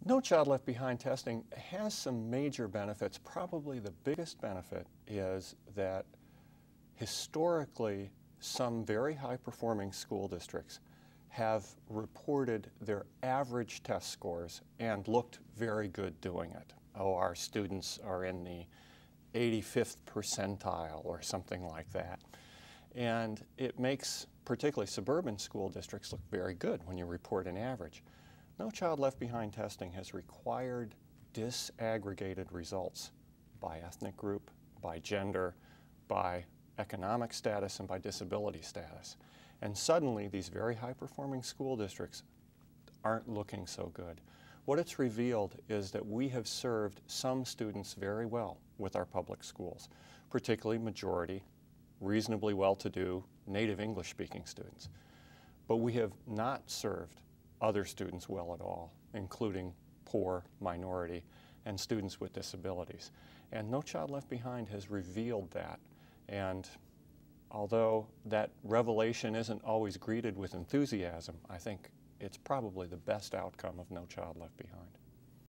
No Child Left Behind testing has some major benefits. Probably the biggest benefit is that historically some very high-performing school districts have reported their average test scores and looked very good doing it. Oh, our students are in the 85th percentile or something like that. And it makes particularly suburban school districts look very good when you report an average. No Child Left Behind testing has required disaggregated results by ethnic group, by gender, by economic status, and by disability status. And suddenly these very high-performing school districts aren't looking so good. What it's revealed is that we have served some students very well with our public schools, particularly majority, reasonably well-to-do, native English-speaking students. But we have not served other students well at all, including poor, minority, and students with disabilities. And No Child Left Behind has revealed that. And although that revelation isn't always greeted with enthusiasm, I think it's probably the best outcome of No Child Left Behind.